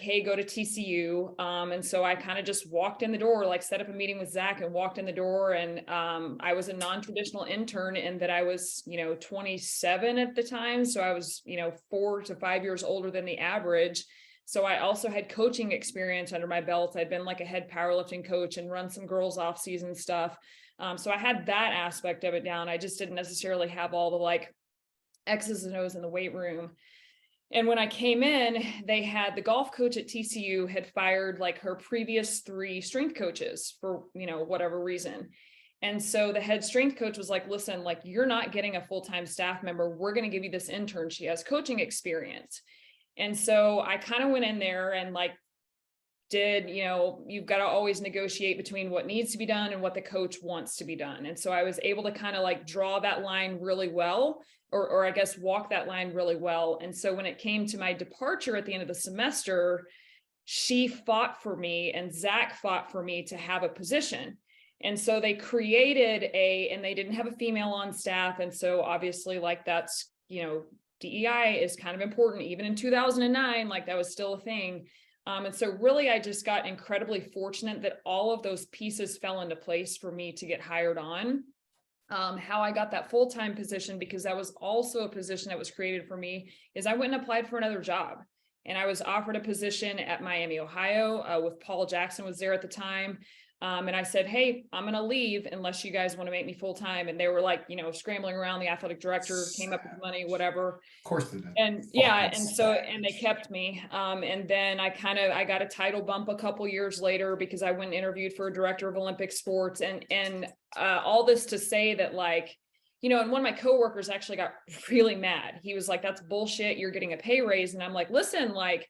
hey, go to TCU. And so I kind of just walked in the door, like set up a meeting with Zach and walked in the door. And I was a non-traditional intern in that I was, 27 at the time. So I was, 4 to 5 years older than the average. So I also had coaching experience under my belt. I'd been like a head powerlifting coach and run some girls off season stuff. So I had that aspect of it down. I just didn't necessarily have all the like X's and O's in the weight room. And when I came in, they had the golf coach at TCU had fired like her previous 3 strength coaches for, whatever reason. And so the head strength coach was like, listen, like you're not getting a full-time staff member. We're going to give you this intern. She has coaching experience. And so I kind of went in there and like you've got to always negotiate between what needs to be done and what the coach wants to be done. And so I was able to kind of like draw that line really well, or I guess walk that line really well. And so when it came to my departure at the end of the semester, she fought for me and Zach fought for me to have a position. And so they created and they didn't have a female on staff. And so obviously like that's, DEI is kind of important. Even in 2009, like that was still a thing. And so really, I just got incredibly fortunate that all of those pieces fell into place for me to get hired on. How I got that full-time position, because that was also a position that was created for me, is I went and applied for another job. And I was offered a position at Miami, Ohio, with Paul Jackson was there at the time. And I said, hey, I'm going to leave unless you guys want to make me full-time. And they were like, scrambling around. The athletic director came up with money, whatever. Of course they did. And yeah. And so, and they kept me. And then I got a title bump a couple years later because I went and interviewed for a director of Olympic sports and all this to say that like, and one of my coworkers actually got really mad. He was like, that's bullshit. You're getting a pay raise. And I'm like, listen, like,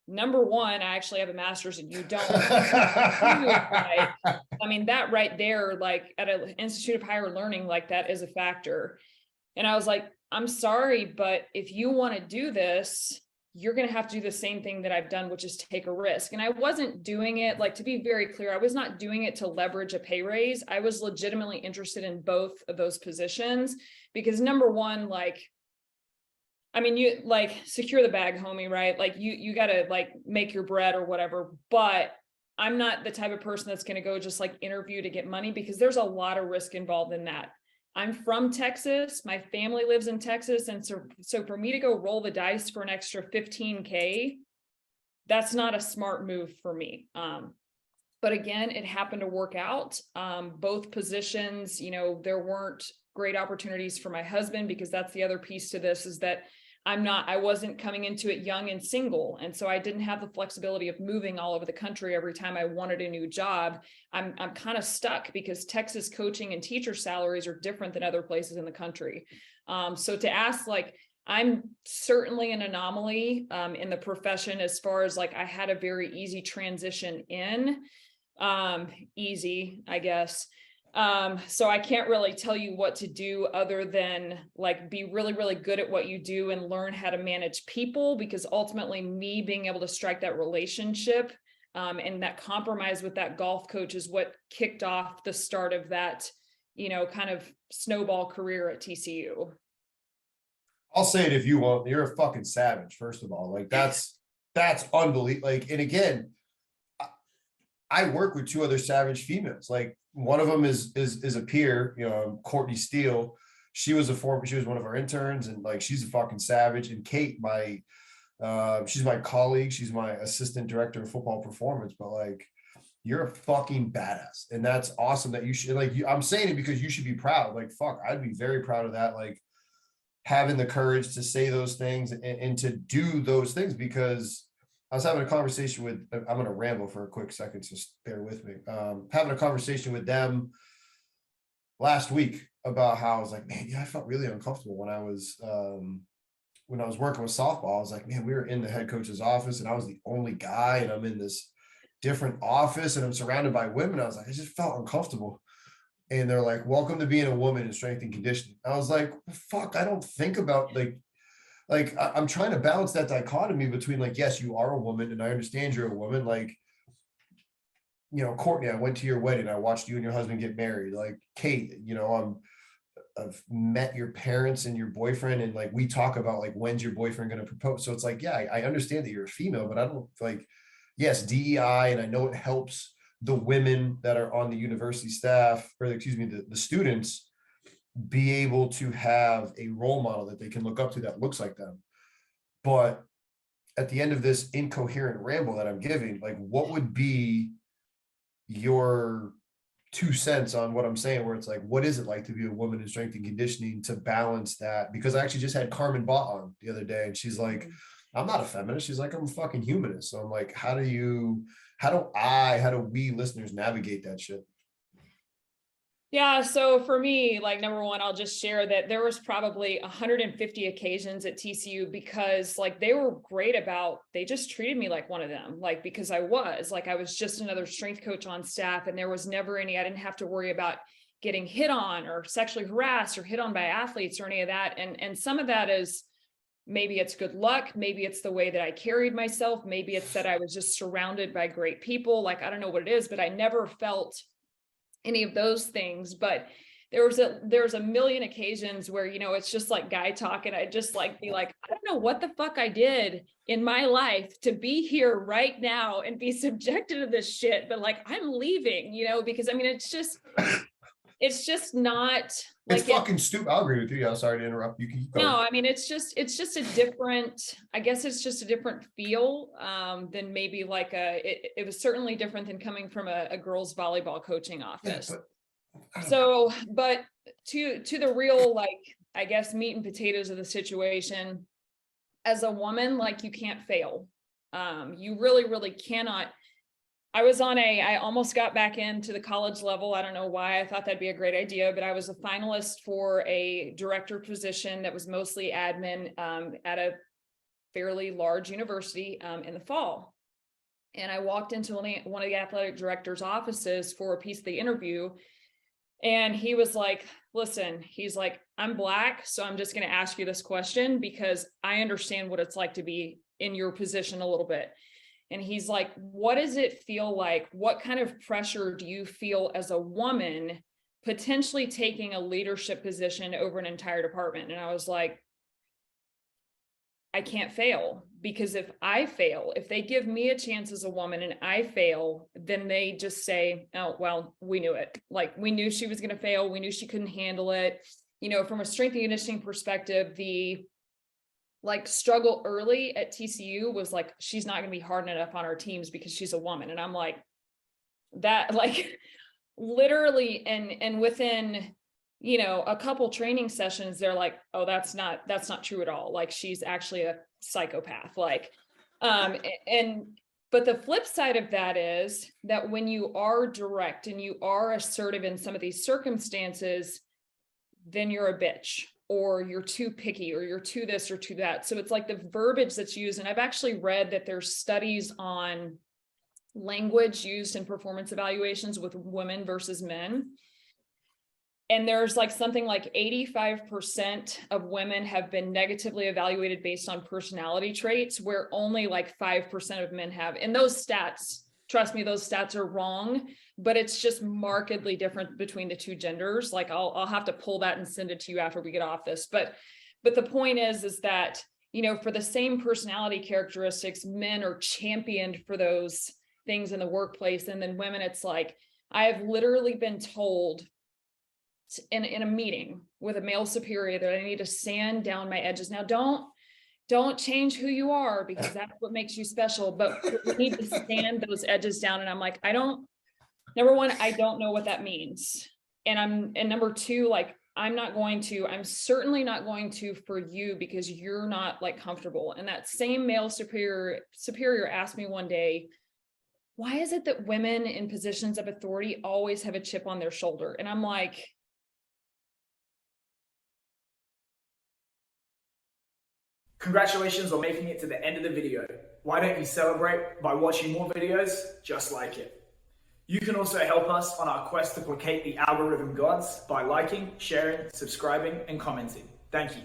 number one, I actually have a master's and you don't. Right? I mean, that right there, like at an institute of higher learning, like that is a factor. And I was like, I'm sorry, but if you want to do this, you're going to have to do the same thing that I've done, which is take a risk. And I wasn't doing it, like, to be very clear, I was not doing it to leverage a pay raise. I was legitimately interested in both of those positions because number one, like, I mean, you like secure the bag, homie, right? Like you got to like make your bread or whatever, but I'm not the type of person that's going to go just like interview to get money because there's a lot of risk involved in that. I'm from Texas. My family lives in Texas. And so for me to go roll the dice for an extra $15K, that's not a smart move for me. But again, it happened to work out. Both positions, there weren't great opportunities for my husband because that's the other piece to this is that I wasn't coming into it young and single. And so I didn't have the flexibility of moving all over the country every time I wanted a new job. I'm kind of stuck because Texas coaching and teacher salaries are different than other places in the country. So to ask, like, I'm certainly an anomaly in the profession as far as like, I had a very easy transition in, easy, I guess. So I can't really tell you what to do other than like be really, really good at what you do and learn how to manage people, because ultimately me being able to strike that relationship and that compromise with that golf coach is what kicked off the start of that, kind of snowball career at TCU. I'll say it if you want. You're a fucking savage, first of all. Like that's unbelievable. Like, and again, I work with 2 other savage females. Like one of them is a peer, Courtney Steele. She was one of our interns, and like she's a fucking savage. And Kate, she's my colleague. She's my assistant director of football performance. But like, you're a fucking badass, and that's awesome. That you should I'm saying it because you should be proud. Like, fuck, I'd be very proud of that. Like having the courage to say those things and to do those things, because I was having a conversation with, I'm going to ramble for a quick second, so bear with me. Having a conversation with them last week about how I was like, man, I felt really uncomfortable when I was working with softball. I was like, man, we were in the head coach's office and I was the only guy and I'm in this different office and I'm surrounded by women. I was like, I just felt uncomfortable. And they're like, welcome to being a woman in strength and conditioning. I was like, fuck, I don't think about like I'm trying to balance that dichotomy between like, yes, you are a woman and I understand you're a woman. Like, Courtney, I went to your wedding. I watched you and your husband get married. Like Kate, I'm I've met your parents and your boyfriend, and like we talk about like when's your boyfriend going to propose. So it's like, yeah, I understand that you're a female, but I don't like, yes, DEI, and I know it helps the women that are on the university staff, or excuse me, the students be able to have a role model that they can look up to that looks like them. But at the end of this incoherent ramble that I'm giving, like what would be your 2 cents on what I'm saying, where it's like, what is it like to be a woman in strength and conditioning to balance that? Because I actually just had Carmen Bott on the other day, and she's like, I'm not a feminist. She's like, I'm a fucking humanist. So I'm like, how do we listeners navigate that shit? Yeah, so for me, like number one, I'll just share that there was probably 150 occasions at TCU because like they were great about, they just treated me like one of them, like because I was just another strength coach on staff, and there was never I didn't have to worry about getting hit on or sexually harassed or hit on by athletes or any of that. And some of that is, maybe it's good luck, maybe it's the way that I carried myself, maybe it's that I was just surrounded by great people. Like, I don't know what it is, but I never felt any of those things. But there was a million occasions where, it's just like guy talk, and I'd just like be like, I don't know what the fuck I did in my life to be here right now and be subjected to this shit, but like I'm leaving, because I mean it's just not like, it's fucking stupid. I'll agree with you. Yeah, sorry to interrupt. You can keep going. No, I mean it's just a different, I guess it's just a different feel than maybe like it was certainly different than coming from a girls volleyball coaching office. Yeah, but to the real, like, I guess meat and potatoes of the situation, as a woman, like you can't fail. You really, really cannot. I almost got back into the college level. I don't know why I thought that'd be a great idea, but I was a finalist for a director position that was mostly admin at a fairly large university in the fall. And I walked into one of the athletic director's offices for a piece of the interview. And he was like, listen, he's like, I'm Black, so I'm just going to ask you this question because I understand what it's like to be in your position a little bit. And he's like, what does it feel like? What kind of pressure do you feel as a woman potentially taking a leadership position over an entire department? And I was like, I can't fail, because if they give me a chance as a woman and I fail, then they just say, oh, well, we knew it. Like, we knew she was going to fail. We knew she couldn't handle it. From a strength and conditioning perspective, the struggle early at TCU was like, she's not going to be hard enough on our teams because she's a woman. And I'm like, that, like, literally, and within, a couple training sessions, they're like, oh, that's not true at all. Like, she's actually a psychopath. Like, but the flip side of that is that when you are direct and you are assertive in some of these circumstances, then you're a bitch, or you're too picky, or you're too this or too that. So it's like the verbiage that's used. And I've actually read that there's studies on language used in performance evaluations with women versus men. And there's like something like 85% of women have been negatively evaluated based on personality traits, where only like 5% of men have. And those stats, trust me, those stats are wrong, but it's just markedly different between the two genders. Like I'll have to pull that and send it to you after we get off this. But the point is that, for the same personality characteristics, men are championed for those things in the workplace. And then women, it's like, I have literally been told in a meeting with a male superior that I need to sand down my edges. Now, don't change who you are, because that's what makes you special, but we need to sand those edges down. And I'm like, number one, I don't know what that means. And number two, like, I'm certainly not going to for you, because you're not like comfortable. And that same male superior asked me one day, why is it that women in positions of authority always have a chip on their shoulder? And I'm like, congratulations on making it to the end of the video. Why don't you celebrate by watching more videos just like it? You can also help us on our quest to placate the algorithm gods by liking, sharing, subscribing, and commenting. Thank you.